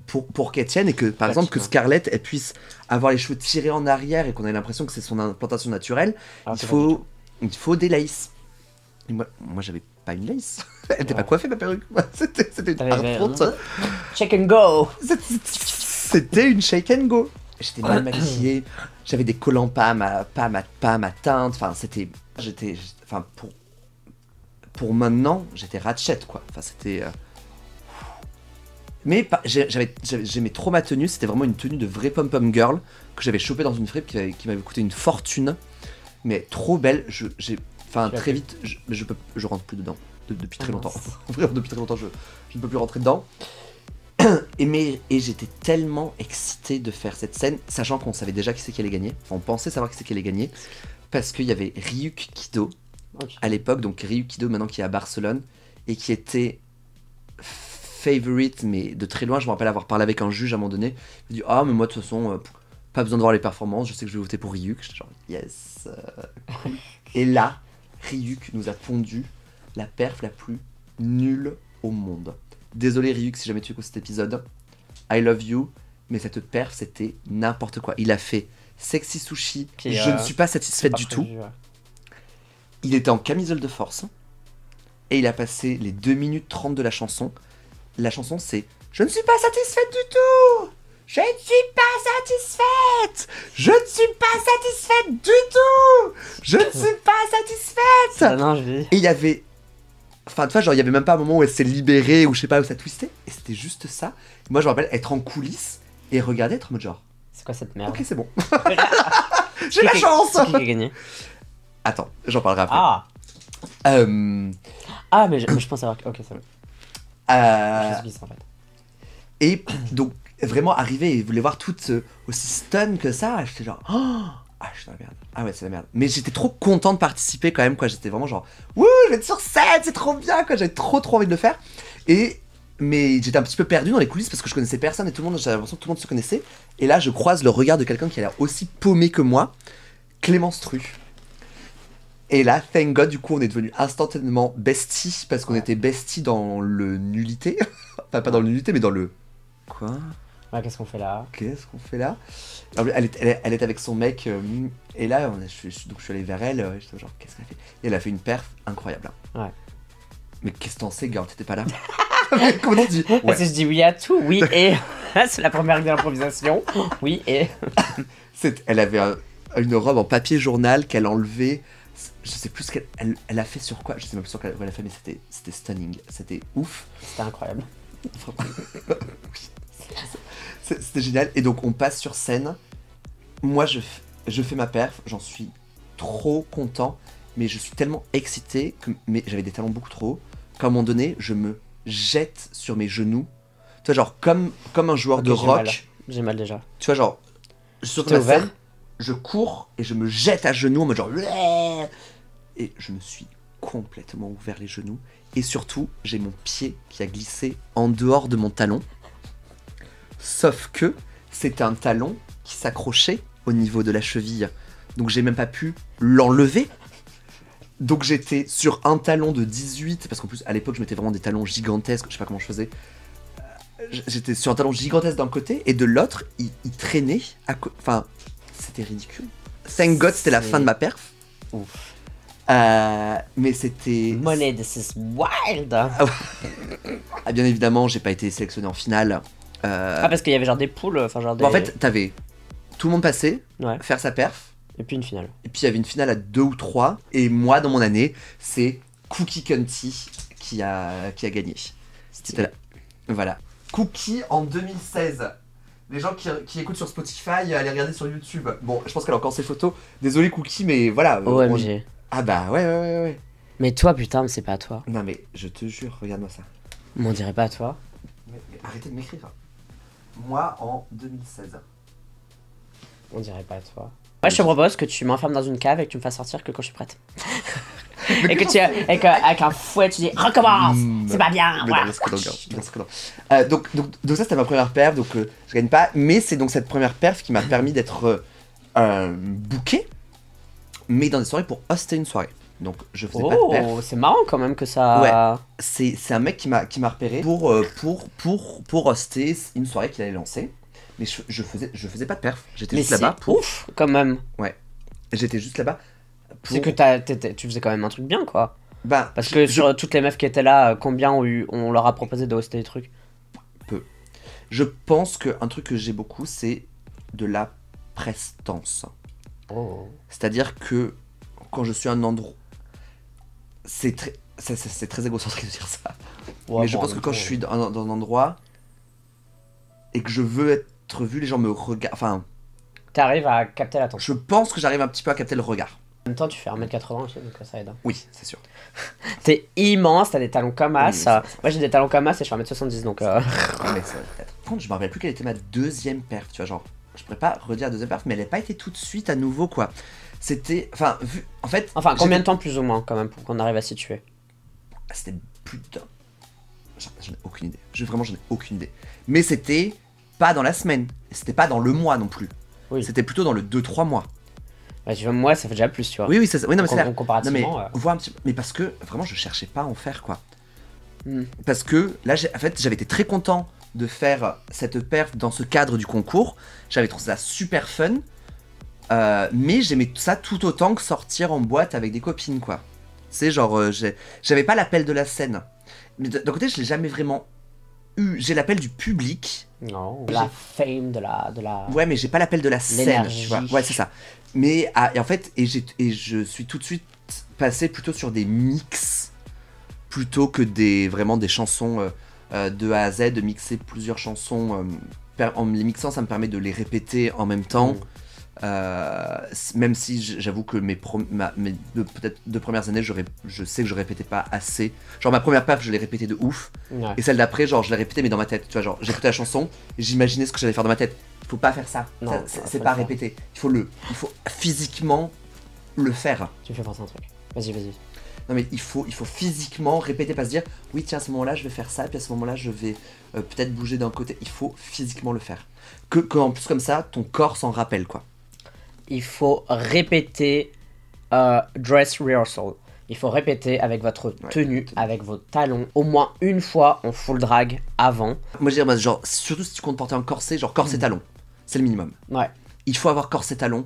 pour qu'elles tiennent et que, par exemple, que Scarlett, elle puisse avoir les cheveux tirés en arrière et qu'on ait l'impression que c'est son implantation naturelle, il faut des laces. Et moi j'avais pas une lace. Elle était pas coiffée, ma perruque. C'était une hard front. Check and go. C'était une shake and go. J'étais mal maquillée, j'avais des collants pas à ma teinte, enfin enfin pour maintenant, j'étais ratchet quoi, enfin c'était... Mais j'aimais trop ma tenue, c'était vraiment une tenue de vraie pom-pom girl que j'avais chopée dans une fripe qui m'avait coûté une fortune, mais trop belle, très vite, je rentre plus dedans, depuis très longtemps, vraiment depuis très longtemps je ne peux plus rentrer dedans. Et j'étais tellement excité de faire cette scène, sachant qu'on savait déjà qui c'est qui allait gagner. Enfin, on pensait savoir qui c'est qui allait gagner, parce qu'il y avait Ryuk Kido à l'époque, donc Ryuk Kido maintenant qui est à Barcelone, et qui était favorite, mais de très loin. Je me rappelle avoir parlé avec un juge à un moment donné. Il dit ah mais moi de toute façon, pas besoin de voir les performances, je sais que je vais voter pour Ryuk. J'étais genre yes. Cool. Et là, Ryuk nous a pondu la perf la plus nulle au monde. Désolé Ryuk si jamais tu écoutes cet épisode, I love you, mais cette perf c'était n'importe quoi. Il a fait Sexy Sushi, je ne suis pas satisfaite du tout. Ouais. Il était en camisole de force, et il a passé les 2 minutes 30 de la chanson. La chanson c'est je ne suis pas satisfaite du tout. Je ne suis pas satisfaite. Je ne suis pas satisfaite du tout. Je ne suis pas satisfaite. Non, je vais... Et il y avait... Enfin, tu vois, genre, il y avait même pas un moment où elle s'est libérée, ou je sais pas, où ça twistait. Et c'était juste ça. Et moi, je me rappelle être en coulisses et regarder, être en mode genre... C'est quoi cette merde? Ok, c'est bon. J'ai la chance. Qui a gagné? Attends, j'en parlerai après. Ah, mais je pense avoir... Ok, c'est bon. Je sais en fait. Et donc, vraiment arriver et voulait voir toutes aussi stun que ça, j'étais genre... Oh ah, je suis dans la merde. Ah ouais, c'est la merde. Mais j'étais trop content de participer quand même, quoi. J'étais vraiment genre, wouh, je vais être sur scène, c'est trop bien, quoi. J'avais trop envie de le faire. Mais j'étais un petit peu perdu dans les coulisses parce que je connaissais personne et tout le monde, j'avais l'impression que tout le monde se connaissait. Et là, je croise le regard de quelqu'un qui a l'air aussi paumé que moi, Clémence Tru. Et là, thank God, du coup, on est devenu instantanément besties parce qu'on était besties dans le nullité. Enfin, pas dans le nullité, mais dans le... Quoi ? Ouais, qu'est-ce qu'on fait là? Elle est avec son mec, et là, je suis allé vers elle, j'étais genre, qu'est-ce qu'elle fait? Et elle a fait une perf incroyable. Ouais. Mais qu'est-ce que t'en sais, girl? T'étais pas là? Comment on dit? Ouais. Parce que je dis oui à tout, oui, et... C'est la première règle de l'improvisation. Oui, et... Elle avait une robe en papier journal qu'elle enlevait. Je sais plus ce qu'elle a fait sur quoi. Je sais même plus sur quoi elle a fait, mais c'était stunning. C'était ouf. C'était incroyable. C'était génial. Et donc on passe sur scène. Moi je fais ma perf, j'en suis trop content, mais je suis tellement excité mais j'avais des talons beaucoup trop hauts qu'à un moment donné je me jette sur mes genoux. Tu vois, genre comme un joueur de rock. J'ai mal déjà. Tu vois, genre sur la scène, je cours et je me jette à genoux en mode genre et je me suis complètement ouvert les genoux et surtout j'ai mon pied qui a glissé en dehors de mon talon. Sauf que c'était un talon qui s'accrochait au niveau de la cheville. Donc j'ai même pas pu l'enlever. Donc j'étais sur un talon de 18, parce qu'en plus à l'époque je mettais vraiment des talons gigantesques, je sais pas comment je faisais. J'étais sur un talon gigantesque d'un côté, et de l'autre, il traînait enfin, c'était ridicule. Thank God, c'était la fin de ma perf. Ouf. Mais c'était... Money, this is wild. Ah, bien évidemment, j'ai pas été sélectionné en finale. Ah, parce qu'il y avait genre des poules, enfin genre des... Bon, en fait, t'avais tout le monde passé, Ouais. faire sa perf, Et puis une finale. et puis il y avait une finale à 2 ou 3, et moi, dans mon année, c'est Cookie Cunty qui a gagné. C'était là. Voilà. Cookie en 2016. Les gens qui écoutent sur Spotify, allez regarder sur YouTube. Bon, je pense qu'elle a encore ses photos. Désolé Cookie, mais voilà. OMG. Ah bah ouais. Mais toi, putain, mais c'est pas à toi. Non mais je te jure, regarde-moi ça. Mais on dirait pas à toi. Mais arrêtez de m'écrire. Moi en 2016. On dirait pas à toi. Moi, je te propose que tu m'enfermes dans une cave et que tu me fasses sortir que quand je suis prête. Et que tu avec un fouet, tu dis recommence, c'est pas bien. Mais Voilà. non, mais c'est que non, bien sûr que non. Donc ça c'était ma première perf, donc je gagne pas, mais c'est donc cette première perf qui m'a permis d'être booké, mais dans des soirées pour hoster une soirée. Donc je faisais pas de perf. Oh, c'est marrant quand même que ça. Ouais. C'est un mec qui m'a repéré pour hoster une soirée qu'il allait lancer. Mais je faisais pas de perf. J'étais Mais juste là-bas c'est pour. ouf quand même. Ouais. J'étais juste là-bas. Pour... C'est que tu faisais quand même un truc bien quoi. Bah, Parce que sur toutes les meufs qui étaient là, combien on leur a proposé de hoster des trucs? Peu. Je pense qu'un truc que j'ai beaucoup, c'est de la prestance. Oh. C'est-à-dire que quand je suis à un endroit. C'est très égocentrique de dire ça. Ouais, mais je bon, pense en que même quand temps, je suis dans un endroit et que je veux être vu, les gens me regardent. Enfin, t'arrives à capter l'attention. je pense que j'arrive un petit peu à capter le regard. En même temps, tu fais 1m80 aussi, donc ça aide. Hein. Oui, c'est sûr. T'es immense, t'as des talons comme Oui, as. c'est ça. Moi j'ai des talons comme as et je fais 1m70 donc. Ouais, mais ça, peut-être. Par contre, je me rappelle plus quelle était ma deuxième perf, tu vois, genre, je pourrais pas redire la deuxième perf, mais elle n'a pas été tout de suite à nouveau, quoi. C'était, enfin, vu, en fait... Enfin, combien de temps plus ou moins quand même pour qu'on arrive à situer? C'était plus d'un... J'en ai aucune idée. Vraiment, j'en ai aucune idée. Mais c'était pas dans la semaine, c'était pas dans le mois non plus. Oui. C'était plutôt dans le 2-3 mois. Bah, tu vois, moi ça fait déjà plus, tu vois. Oui, oui, oui, non, mais c'est clair. Non, mais, Comparativement. voir un petit peu... Mais parce que, vraiment, je cherchais pas à en faire, quoi. Hmm. Parce que, là, en fait, j'avais été très content de faire cette perf dans ce cadre du concours. J'avais trouvé ça super fun. Mais j'aimais ça tout autant que sortir en boîte avec des copines, quoi. C'est genre, j'avais pas l'appel de la scène. Mais d'un côté, je l'ai jamais vraiment eu. J'ai l'appel du public. Non, la fame de la... Ouais, mais j'ai pas l'appel de la scène, tu vois. Ouais, c'est ça. Mais, et en fait, et je suis tout de suite passé plutôt sur des mix, plutôt que vraiment des chansons de A à Z, de mixer plusieurs chansons. En les mixant, ça me permet de les répéter en même temps. Même si j'avoue que mes peut-être 2 premières années, je sais que je répétais pas assez. Genre ma première perf, je l'ai répété de ouf. Ouais. Et celle d'après, genre je l'ai répété mais dans ma tête. Tu vois, genre j'écoutais la chanson et j'imaginais ce que j'allais faire dans ma tête. Faut pas faire ça. Non, C'est pas répéter. Il faut physiquement le faire. Tu me fais penser à un truc. Vas-y. Non mais il faut physiquement répéter, pas se dire oui tiens à ce moment-là je vais faire ça, puis à ce moment-là je vais peut-être bouger d'un côté. Il faut physiquement le faire. Que en plus comme ça, ton corps s'en rappelle, quoi. Il faut répéter dress rehearsal. Il faut répéter avec votre tenue, avec vos talons, au moins une fois en full drag avant. Moi je dirais, genre, surtout si tu comptes porter un corset, genre corset talon, c'est le minimum. Ouais. Il faut avoir corset talon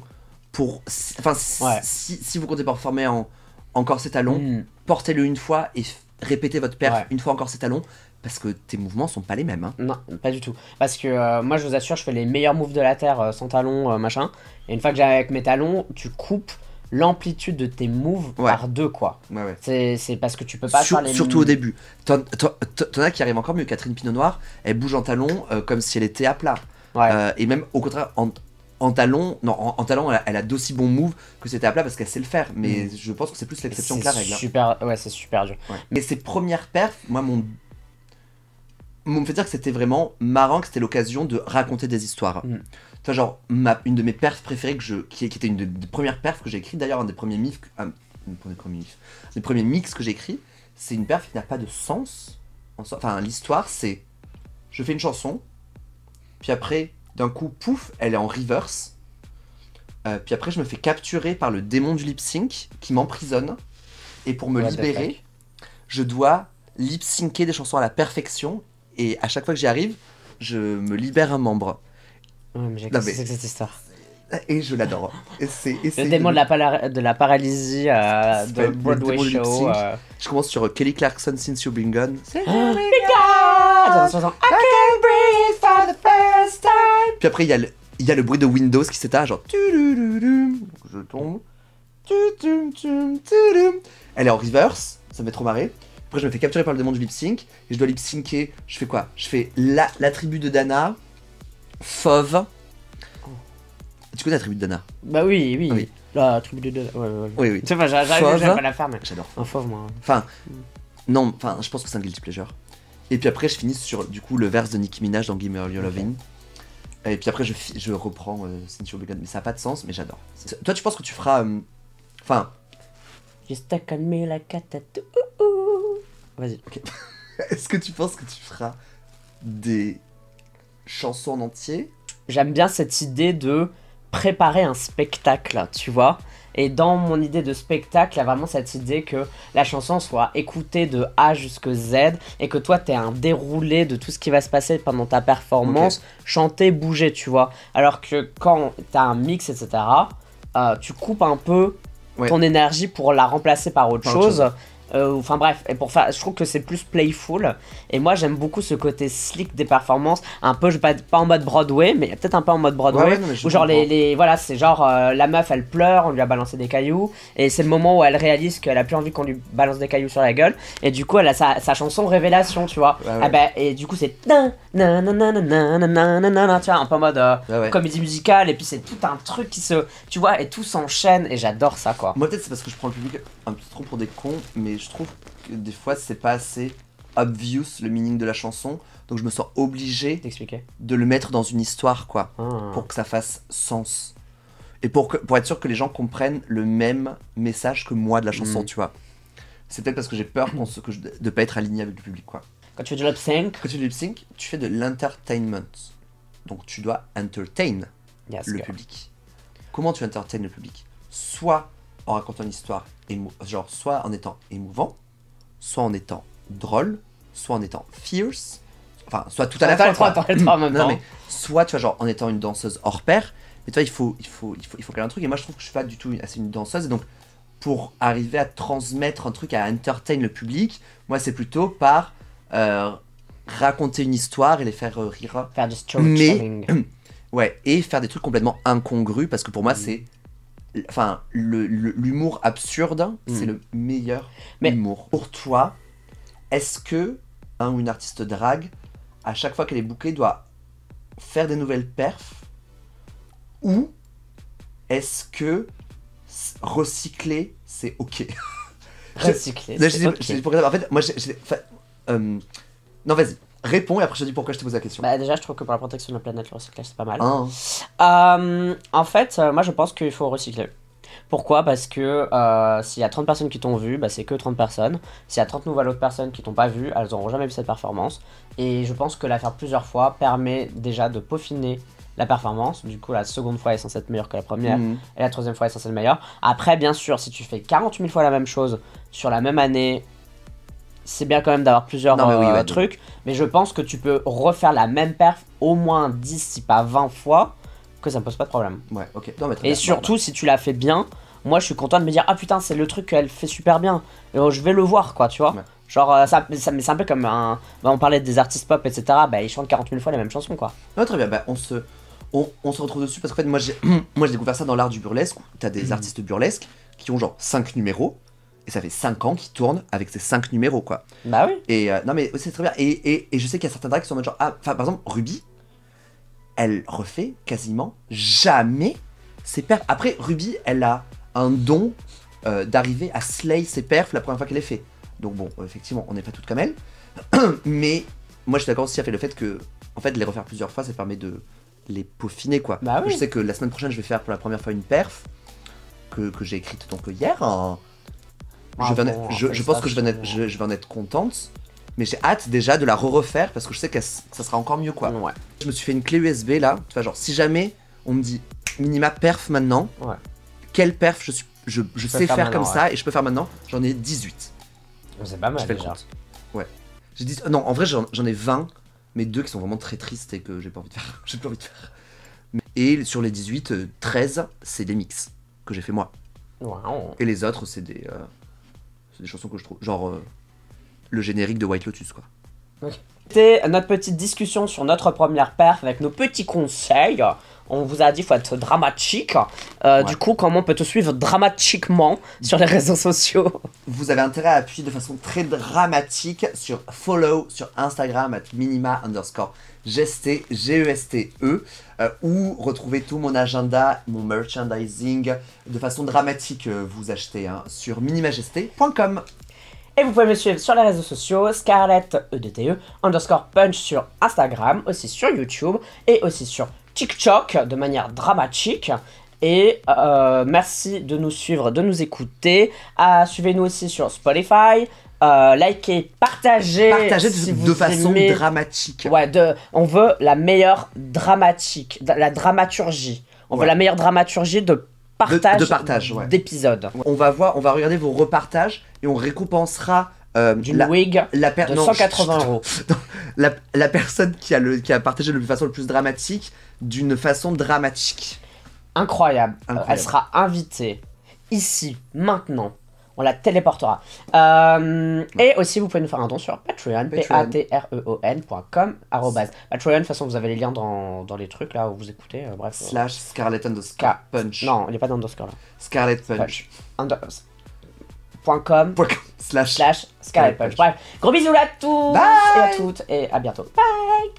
pour. Enfin, si vous comptez performer en corset talon, portez-le une fois et répétez votre perf une fois en corset talon. Parce que tes mouvements sont pas les mêmes. Hein. Non, pas du tout. Parce que moi, je vous assure, je fais les meilleurs moves de la Terre sans talons, machin. Et une fois que j'ai avec mes talons, tu coupes l'amplitude de tes moves par 2, quoi. Ouais. C'est parce que tu peux pas faire les... Surtout au début. T'en as qui arrivent encore mieux. Catherine Pinot Noir, elle bouge en talons comme si elle était à plat. Ouais. Et même au contraire, en talons, en talons, elle a d'aussi bons moves que c'était à plat parce qu'elle sait le faire. Mais je pense que c'est plus l'exception que la règle. Ouais, c'est super dur. Ouais. Mais ces premières perfs, moi, me fait dire que c'était vraiment marrant, que c'était l'occasion de raconter des histoires. Tu vois, genre, une de mes perfs préférées, qui était une des premières perfs que j'ai écrites, d'ailleurs, un des premiers mix, des premiers mix que j'ai écrit, c'est une perf qui n'a pas de sens. Enfin, l'histoire, c'est, je fais une chanson, puis après, d'un coup, pouf, elle est en reverse, puis après, je me fais capturer par le démon du lip sync, qui m'emprisonne, Et pour me What the libérer, je dois lip-syncer des chansons à la perfection. Et à chaque fois que j'y arrive, je me libère un membre. Ouais, mais j'ai Non, qu'est-ce que mais- c'est que cette histoire? Et je l'adore. Et c'est Le démon de la paralysie C'est de pas le Broadway démon du Show. lip-sync. Je commence sur Kelly Clarkson, Since You've Been Gone. Attends, attends, I can breathe for the first time. Puis après, il y a le bruit de Windows qui s'éteint, genre. Tudududum. Je tombe. Tudum, tudum. Elle est en reverse, ça me fait trop marrer. Après, je me fais capturer par le démon du lip sync. Et je dois lip syncer. Je fais quoi? Je fais la tribu de Dana, Fauve. Tu connais la tribu de Dana? Bah oui, oui. Oui. La tribu de... Ouais, ouais. Oui, oui. Tu sais, enfin, j'arrive Fauve. déjà à pas la faire, mais... J'adore. Un fauve, moi. Enfin, non, enfin, je pense que c'est un guilty pleasure. Et puis après, je finis sur du coup le verse de Nicki Minaj dans Give Me All Your Lovin'. Et puis après, je reprends Since You've Been Gone. Mais ça n'a pas de sens, mais j'adore. Toi, tu penses que tu feras. Enfin, You stuck on me like a tattoo. Vas-y. est-ce que tu penses que tu feras des chansons en entier? J'aime bien cette idée de préparer un spectacle, tu vois. Et dans mon idée de spectacle, il y a vraiment cette idée que la chanson soit écoutée de A jusqu'à Z et que toi, tu un déroulé de tout ce qui va se passer pendant ta performance, chanter, bouger, tu vois. Alors que quand tu as un mix, etc., tu coupes un peu ton énergie pour la remplacer par autre chose. Enfin bref, et pour faire, je trouve que c'est plus playful. Et moi j'aime beaucoup ce côté slick des performances. Un peu, pas en mode Broadway, mais peut-être un peu en mode Broadway. Non, où genre voilà, c'est genre la meuf elle pleure, on lui a balancé des cailloux. Et c'est le moment où elle réalise qu'elle a plus envie qu'on lui balance des cailloux sur la gueule. Et du coup elle a sa chanson révélation, tu vois. Ah bah, et du coup c'est tu vois, un peu en mode comédie musicale. Et puis c'est tout un truc qui se. Tu vois, et tout s'enchaîne. Et j'adore ça quoi. Moi, peut-être c'est parce que je prends le public un peu trop pour des cons, mais je trouve que des fois c'est pas assez obvious le meaning de la chanson, donc je me sens obligé T'expliquer. de le mettre dans une histoire, quoi, pour que ça fasse sens. Et pour être sûr que les gens comprennent le même message que moi de la chanson, tu vois. C'est peut-être parce que j'ai peur de pas être aligné avec le public, quoi. Quand tu fais du lip sync, Quand tu fais du lip sync, tu fais de l'entertainment. Donc tu dois entertain le public. Comment tu entertaines le public? Soit en racontant une histoire, genre soit en étant émouvant, soit en étant drôle, soit en étant fierce, enfin soit tout à la fois. en même temps. Mais soit tu vois genre en étant une danseuse hors pair, mais toi il faut qu'elle ait un truc, et moi je trouve que je suis pas du tout assez une danseuse, et donc pour arriver à transmettre un truc, à entertain le public, moi c'est plutôt par raconter une histoire et les faire rire. Faire du storytelling. Ouais, et faire des trucs complètement incongrus, parce que pour moi c'est... Enfin, l'humour absurde, c'est le meilleur humour. Pour toi, est-ce que un ou une artiste drague, à chaque fois qu'elle est bookée, doit faire des nouvelles perfs? Ou est-ce que recycler, c'est ok? Recycler, c'est ok. En fait, moi, non, vas-y. Réponds et après je te dis pourquoi je te pose la question. Bah déjà je trouve que pour la protection de la planète le recyclage c'est pas mal. En fait moi je pense qu'il faut recycler. Pourquoi? Parce que s'il y a 30 personnes qui t'ont vu, bah, c'est que 30 personnes. S'il y a 30 nouvelles autres personnes qui t'ont pas vu, elles n'auront jamais vu cette performance. Et je pense que la faire plusieurs fois permet déjà de peaufiner la performance. Du coup la seconde fois est censée être meilleure que la première et la troisième fois est censée être meilleure. Après bien sûr si tu fais 40 000 fois la même chose sur la même année, c'est bien quand même d'avoir plusieurs trucs, mais je pense que tu peux refaire la même perf au moins 10 si pas 20 fois, que ça me pose pas de problème. Ouais, ok. Non, mais et surtout si tu l'as fait bien, moi je suis content de me dire ah putain c'est le truc qu'elle fait super bien, et je vais le voir quoi, tu vois. Genre mais c'est un peu comme on parlait des artistes pop etc, bah ils chantent 40 000 fois les mêmes chansons quoi. Ouais, très bien, bah on se retrouve dessus parce qu'en fait moi j'ai découvert ça dans l'art du burlesque, où t'as des artistes burlesques qui ont genre 5 numéros. Et ça fait 5 ans qu'ils tournent avec ces 5 numéros, quoi. Bah oui. Et non, mais c'est très bien. Et je sais qu'il y a certains drags qui sont en mode genre... Enfin, par exemple, Ruby, elle refait quasiment jamais ses perfs. Après, Ruby, elle a un don d'arriver à slay ses perfs la première fois qu'elle les fait. Donc bon, effectivement, on n'est pas toutes comme elle. Mais moi, je suis d'accord aussi avec le fait que, en fait, les refaire plusieurs fois, ça permet de les peaufiner, quoi. Bah oui. Je sais que la semaine prochaine, je vais faire pour la première fois une perf que j'ai écrite donc hier. Je pense que je vais en être contente, mais j'ai hâte déjà de la refaire parce que je sais que ça sera encore mieux, quoi. Ouais. Je me suis fait une clé USB là, tu vois, genre si jamais on me dit minima perf maintenant, quelle perf je sais faire comme ça et je peux faire maintenant. J'en ai 18. C'est pas mal J'ai fait le déjà. compte. Ouais. J'ai dit, non, en vrai, j'en ai 20, mais 2 qui sont vraiment très tristes et que j'ai pas envie de faire. J'ai plus envie de faire. Et sur les 18, 13, c'est des mix que j'ai fait moi. Wow. Et les autres, c'est des chansons que je trouve. Genre le générique de White Lotus, quoi. Okay. C'était notre petite discussion sur notre première perf avec nos petits conseils. On vous a dit qu'il faut être dramatique. Ouais. Du coup, comment on peut te suivre dramatiquement sur les réseaux sociaux? Vous avez intérêt à appuyer de façon très dramatique sur follow sur Instagram @minima_geste, G-E-S-T-E, où retrouver tout mon agenda, mon merchandising de façon dramatique. Vous achetez sur minimageste.com. Et vous pouvez me suivre sur les réseaux sociaux, Scarlett EDTE _punch sur Instagram, aussi sur YouTube et aussi sur TikTok de manière dramatique. Et merci de nous suivre, de nous écouter. Suivez-nous aussi sur Spotify. Likez, partagez. Partagez si de vous façon aimez. dramatique. Ouais, on veut la meilleure dramatique, la dramaturgie. On veut la meilleure dramaturgie de partage, ouais. d'épisodes. On va regarder vos repartages et on récompensera D'une wig de 180 €. La personne qui a partagé de façon le plus dramatique d'une façon dramatique. Incroyable. Incroyable. Elle sera invitée ici, maintenant. On la téléportera. Et aussi, vous pouvez nous faire un don sur Patreon, patreon.com. Patreon, de toute façon, vous avez les liens dans les trucs là où vous écoutez. Bref. / Scarlett _punch. Non, il n'y a pas d'underscore là. Scarlett Punch. .com / /Scarlett Punch. Bref, gros bisous à tous Bye. et à toutes et à bientôt. Bye.